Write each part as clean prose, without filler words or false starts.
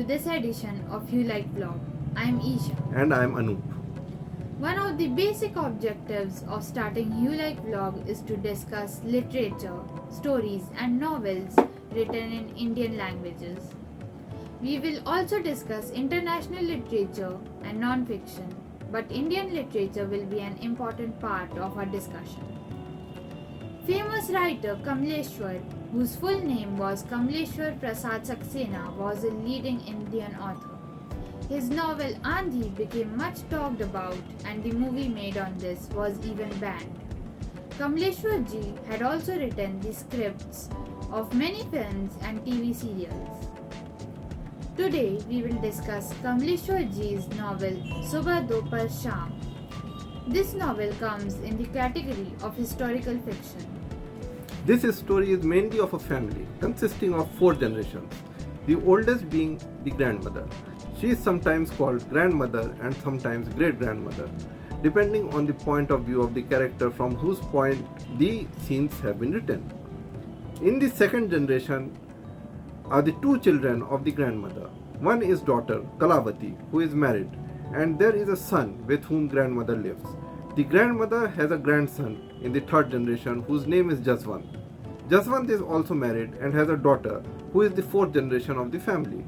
to this edition of You Like Vlog. I'm Isha. And I'm Anup. One of the basic objectives of starting You Like Vlog is to discuss literature, stories, and novels written in Indian languages. We will also discuss international literature and non-fiction, but Indian literature will be an important part of our discussion. Famous writer Kamleshwar, whose full name was Kamleshwar Prasad Saxena, was a leading Indian author. His novel Andhi became much talked about, and the movie made on this was even banned. Kamleshwar ji had also written the scripts of many films and TV serials. Today we will discuss Kamleshwar ji's novel Subah Dopar Sham. This novel comes in the category of historical fiction. This story is mainly of a family consisting of 4 generations, the oldest being the grandmother. She is sometimes called grandmother and sometimes great-grandmother, depending on the point of view of the character from whose point the scenes have been written. In the second generation are the 2 children of the grandmother. One is daughter Kalavati, who is married, and there is a son with whom grandmother lives. The grandmother has a grandson in the 3rd generation whose name is Jaswant. Jaswant is also married and has a daughter who is the 4th generation of the family,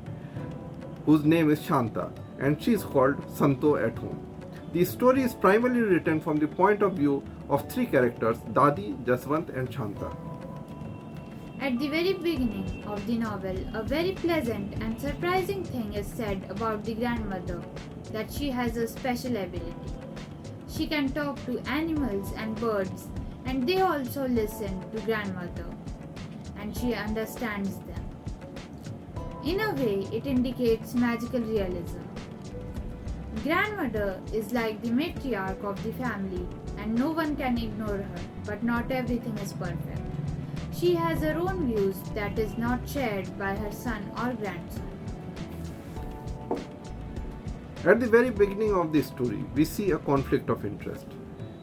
whose name is Shanta, and she is called Santo at home. The story is primarily written from the point of view of 3 characters, Dadi, Jaswant and Shanta. At the very beginning of the novel, a very pleasant and surprising thing is said about the grandmother, that she has a special ability. She can talk to animals and birds, and they also listen to grandmother, and she understands them. In a way, it indicates magical realism. Grandmother is like the matriarch of the family, and no one can ignore her, but not everything is perfect. She has her own views that is not shared by her son or grandson. At the very beginning of the story, we see a conflict of interest.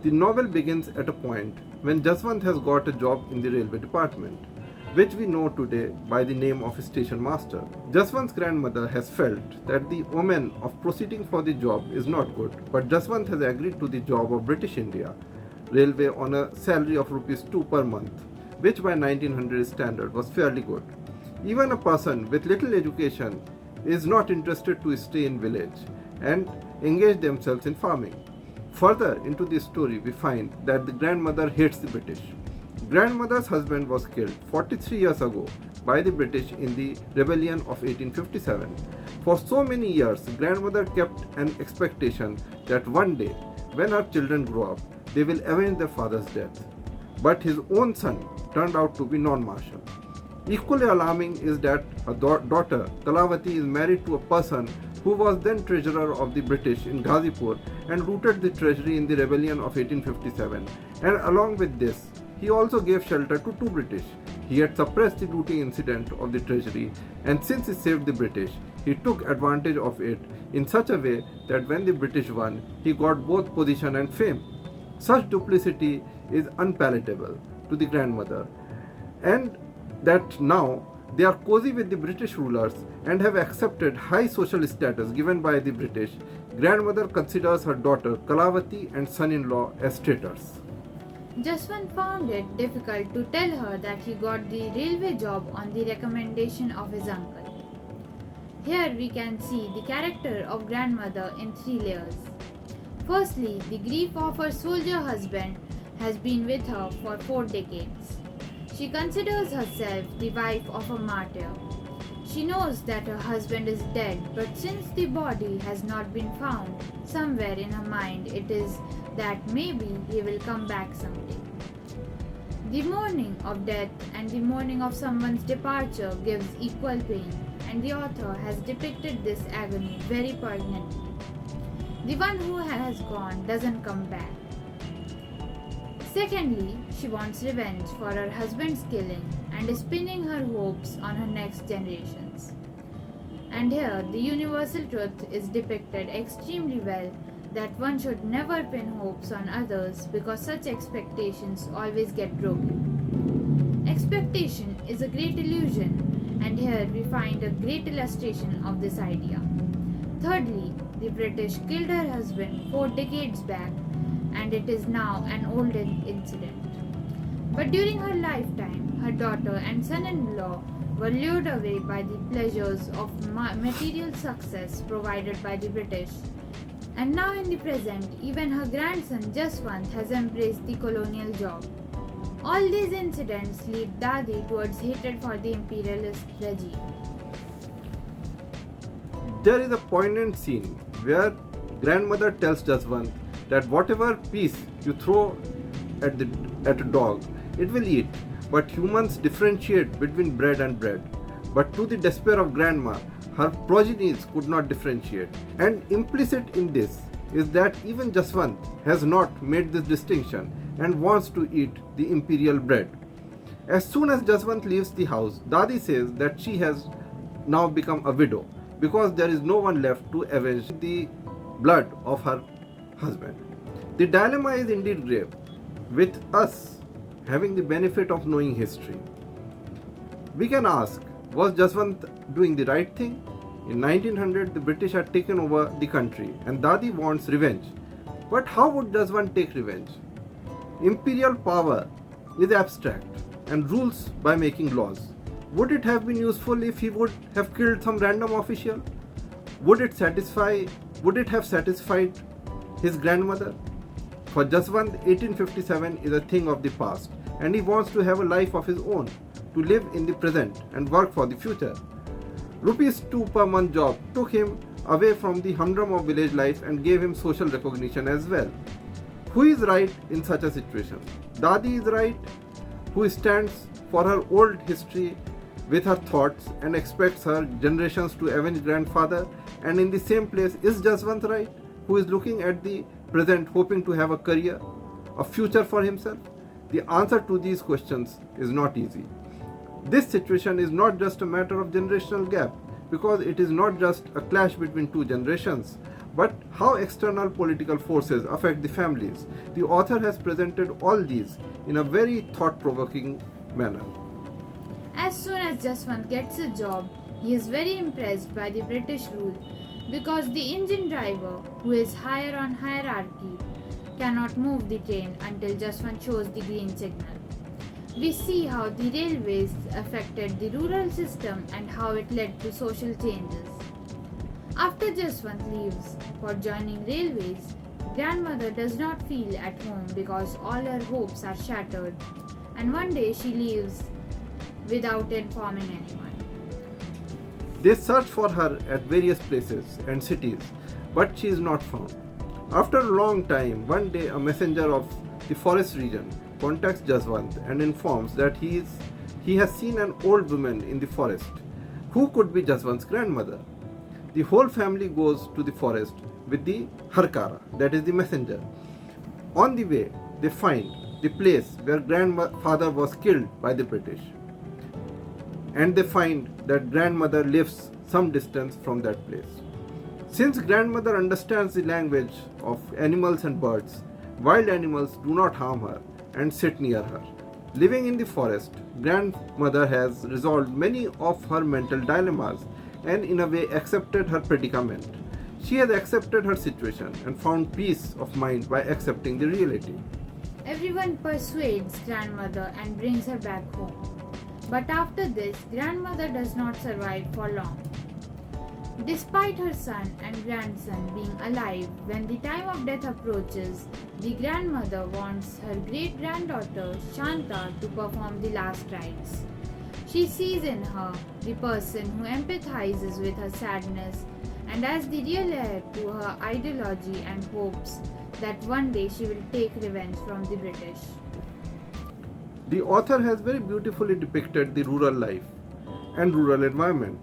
The novel begins at a point when Jaswant has got a job in the railway department, which we know today by the name of station master. Jaswant's grandmother has felt that the omen of proceeding for the job is not good, but Jaswant has agreed to the job of British India Railway on a salary of rupees 2 per month, which by 1900 standard was fairly good. Even a person with little education is not interested to stay in village and engage themselves in farming. Further into this story, we find that the grandmother hates the British. Grandmother's husband was killed 43 years ago by the British in the rebellion of 1857. For so many years, grandmother kept an expectation that one day, when her children grow up, they will avenge their father's death. But his own son turned out to be non-martial. Equally alarming is that a daughter, Kalavati, is married to a person who was then treasurer of the British in Ghazipur and looted the treasury in the rebellion of 1857. And along with this, he also gave shelter to 2 British. He had suppressed the looting incident of the treasury, and since he saved the British, he took advantage of it in such a way that when the British won, he got both position and fame. Such duplicity is unpalatable to the grandmother, and that now they are cozy with the British rulers and have accepted high social status given by the British. Grandmother considers her daughter Kalavati and son-in-law as traitors. Jaswant found it difficult to tell her that he got the railway job on the recommendation of his uncle. Here we can see the character of grandmother in 3 layers. Firstly, the grief of her soldier husband has been with her for 4 decades. She considers herself the wife of a martyr. She knows that her husband is dead, but since the body has not been found, somewhere in her mind it is that maybe he will come back someday. The mourning of death and the mourning of someone's departure gives equal pain, and the author has depicted this agony very poignantly. The one who has gone doesn't come back. Secondly, she wants revenge for her husband's killing and is pinning her hopes on her next generations. And here, the universal truth is depicted extremely well, that one should never pin hopes on others because such expectations always get broken. Expectation is a great illusion, and here we find a great illustration of this idea. Thirdly, the British killed her husband 4 decades back, and it is now an old incident. But during her lifetime, her daughter and son in law were lured away by the pleasures of material success provided by the British. And now, in the present, even her grandson Jaswant has embraced the colonial job. All these incidents lead Dadi towards hatred for the imperialist regime. There is a poignant scene where grandmother tells Jaswant that whatever piece you throw at a dog, it will eat, but humans differentiate between bread and bread. But to the despair of grandma, her progenies could not differentiate. And implicit in this is that even Jaswant has not made this distinction and wants to eat the imperial bread. As soon as Jaswant leaves the house, Dadi says that she has now become a widow because there is no one left to avenge the blood of her husband. The dilemma is indeed grave, with us having the benefit of knowing history. We can ask, was Jaswant doing the right thing? In 1900, the British had taken over the country and Dadi wants revenge. But how would Jaswant take revenge? Imperial power is abstract and rules by making laws. Would it have been useful if he would have killed some random official? Would it have satisfied his grandmother? For Jaswant, 1857 is a thing of the past and he wants to have a life of his own, to live in the present and work for the future. ₹2 per month job took him away from the humdrum of village life and gave him social recognition as well. Who is right in such a situation? Dadi is right, who stands for her old history with her thoughts and expects her generations to avenge grandfather, and in the same place is Jaswant right, who is looking at the present hoping to have a career, a future for himself? The answer to these questions is not easy. This situation is not just a matter of generational gap, because it is not just a clash between two generations, but how external political forces affect the families. The author has presented all these in a very thought-provoking manner. As soon as Jaswant gets a job, he is very impressed by the British rule because the engine driver, who is higher on hierarchy, cannot move the train until Jaswant shows the green signal. We see how the railways affected the rural system and how it led to social changes. After Jaswant leaves for joining railways, grandmother does not feel at home because all her hopes are shattered, and one day she leaves without informing anyone. They search for her at various places and cities, but she is not found. After a long time, one day a messenger of the forest region contacts Jaswant and informs that he has seen an old woman in the forest. Who could be Jaswant's grandmother? The whole family goes to the forest with the Harkara, that is the messenger. On the way, they find the place where grandfather was killed by the British. And they find that grandmother lives some distance from that place. Since grandmother understands the language of animals and birds, wild animals do not harm her and sit near her. Living in the forest, grandmother has resolved many of her mental dilemmas and in a way accepted her predicament. She has accepted her situation and found peace of mind by accepting the reality. Everyone persuades grandmother and brings her back home. But after this, grandmother does not survive for long. Despite her son and grandson being alive, when the time of death approaches, the grandmother wants her great-granddaughter Shanta to perform the last rites. She sees in her the person who empathizes with her sadness and as the real heir to her ideology and hopes that one day she will take revenge from the British. The author has very beautifully depicted the rural life and rural environment.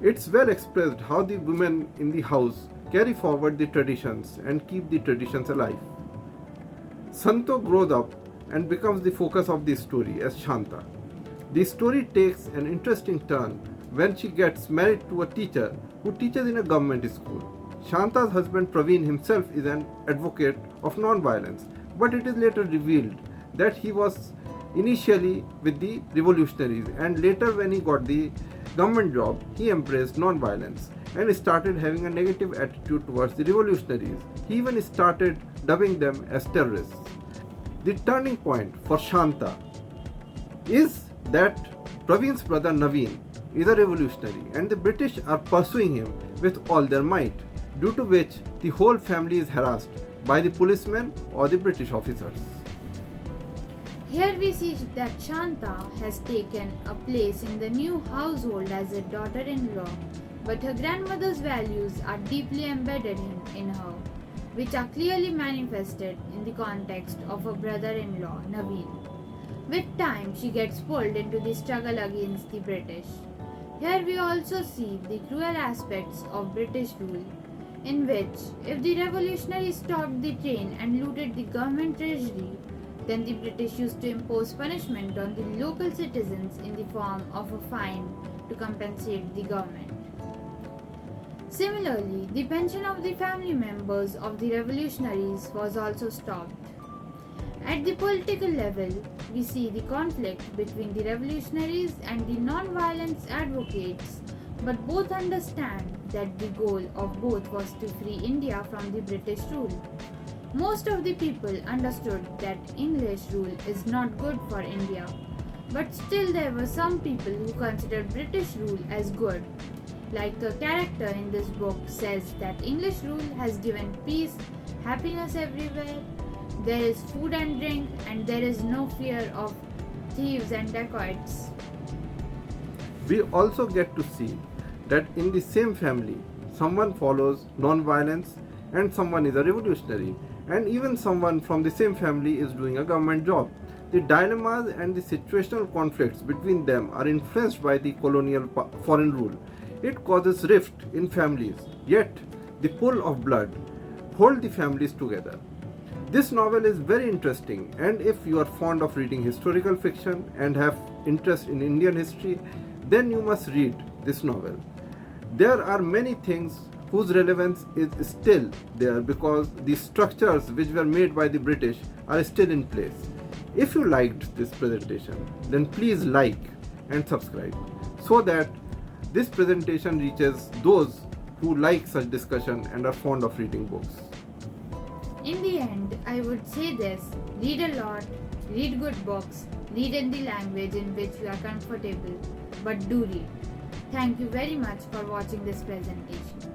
It's well expressed how the women in the house carry forward the traditions and keep the traditions alive. Santo grows up and becomes the focus of the story as Shanta. The story takes an interesting turn when she gets married to a teacher who teaches in a government school. Shanta's husband Praveen himself is an advocate of non-violence, but it is later revealed that he was initially with the revolutionaries and later when he got the government job, he embraced non-violence and started having a negative attitude towards the revolutionaries. He even started dubbing them as terrorists. The turning point for Shanta is that Praveen's brother Naveen is a revolutionary and the British are pursuing him with all their might, due to which the whole family is harassed by the policemen or the British officers. Here we see that Shanta has taken a place in the new household as a daughter-in-law, but her grandmother's values are deeply embedded in her, which are clearly manifested in the context of her brother-in-law, Naveen. With time, she gets pulled into the struggle against the British. Here we also see the cruel aspects of British rule, in which if the revolutionaries stopped the train and looted the government treasury, then the British used to impose punishment on the local citizens in the form of a fine to compensate the government. Similarly, the pension of the family members of the revolutionaries was also stopped. At the political level, we see the conflict between the revolutionaries and the non-violence advocates, but both understand that the goal of both was to free India from the British rule. Most of the people understood that English rule is not good for India, but still there were some people who considered British rule as good. Like a character in this book says that English rule has given peace, happiness everywhere, there is food and drink, and there is no fear of thieves and dacoits. We also get to see that in the same family, someone follows non-violence and someone is a revolutionary, and even someone from the same family is doing a government job. The dilemmas and the situational conflicts between them are influenced by the colonial foreign rule. It causes rift in families, yet the pull of blood hold the families together. This novel is very interesting, and if you are fond of reading historical fiction and have interest in Indian history, then you must read this novel. There are many things whose relevance is still there because the structures which were made by the British are still in place. If you liked this presentation, then please like and subscribe so that this presentation reaches those who like such discussion and are fond of reading books. In the end, I would say this: read a lot, read good books, read in the language in which you are comfortable, but do read. Thank you very much for watching this presentation.